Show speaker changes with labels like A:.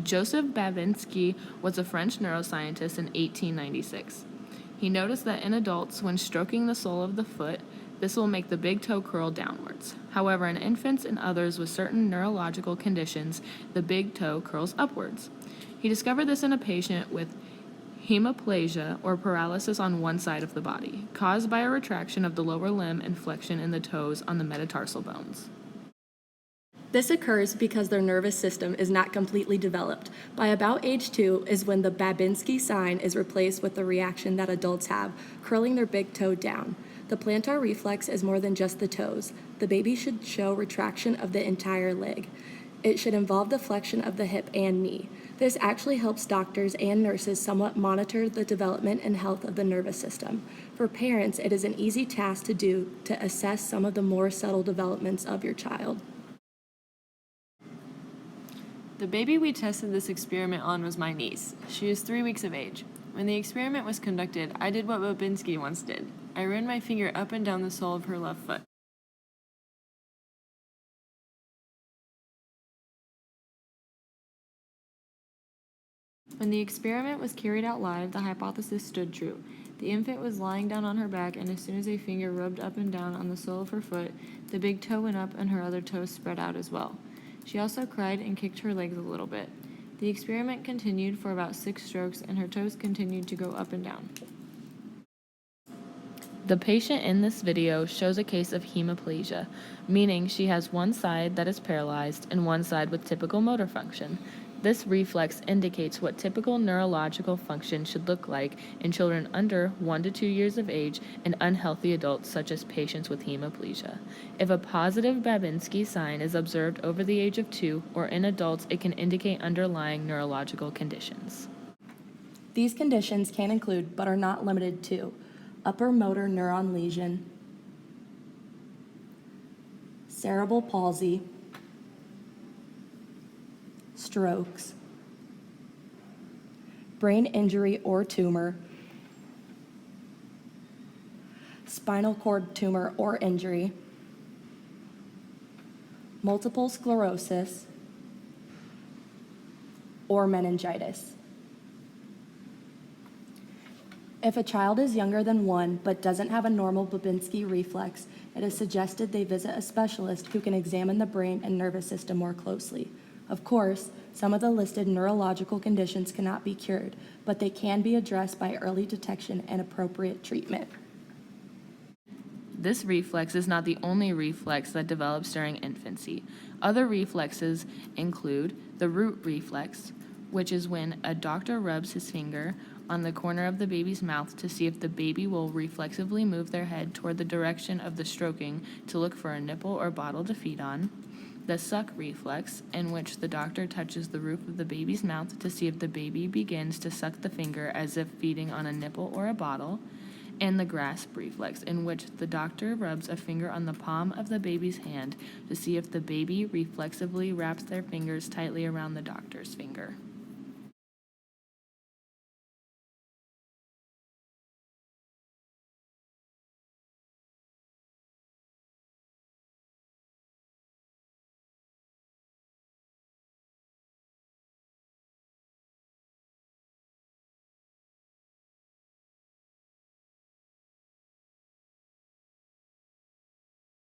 A: Joseph Babinski was a French neuroscientist in 1896. He noticed that in adults, when stroking the sole of the foot, this will make the big toe curl downwards. However, in infants and others with certain neurological conditions, the big toe curls upwards. He discovered this in a patient with hemiplegia, or paralysis on one side of the body, caused by a retraction of the lower limb and flexion in the toes on the metatarsal bones.
B: This occurs because their nervous system is not completely developed. By about age 2 is when the Babinski sign is replaced with the reaction that adults have, curling their big toe down. The plantar reflex is more than just the toes. The baby should show retraction of the entire leg. It should involve the flexion of the hip and knee. This actually helps doctors and nurses somewhat monitor the development and health of the nervous system. For parents, it is an easy task to do to assess some of the more subtle developments of your child.
C: The baby we tested this experiment on was my niece. She is 3 weeks of age. When the experiment was conducted, I did what Babinski once did. I ran my finger up and down the sole of her left foot. When the experiment was carried out live, the hypothesis stood true. The infant was lying down on her back, and as soon as a finger rubbed up and down on the sole of her foot, the big toe went up and her other toes spread out as well. She also cried and kicked her legs a little bit. The experiment continued for about 6 strokes, and her toes continued to go up and down.
A: The patient in this video shows a case of hemiplegia, meaning she has one side that is paralyzed and one side with typical motor function. This reflex indicates what typical neurological function should look like in children under 1 to 2 years of age and unhealthy adults such as patients with hemiplegia. If a positive Babinski sign is observed over the age of 2 or in adults, it can indicate underlying neurological conditions.
B: These conditions can include, but are not limited to, upper motor neuron lesion, cerebral palsy, strokes, brain injury or tumor, spinal cord tumor or injury, multiple sclerosis, or meningitis. If a child is younger than 1 but doesn't have a normal Babinski reflex, it is suggested they visit a specialist who can examine the brain and nervous system more closely. Of course, some of the listed neurological conditions cannot be cured, but they can be addressed by early detection and appropriate treatment.
A: This reflex is not the only reflex that develops during infancy. Other reflexes include the root reflex, which is when a doctor rubs his finger on the corner of the baby's mouth to see if the baby will reflexively move their head toward the direction of the stroking to look for a nipple or bottle to feed on. The suck reflex, in which the doctor touches the roof of the baby's mouth to see if the baby begins to suck the finger as if feeding on a nipple or a bottle. And the grasp reflex, in which the doctor rubs a finger on the palm of the baby's hand to see if the baby reflexively wraps their fingers tightly around the doctor's finger.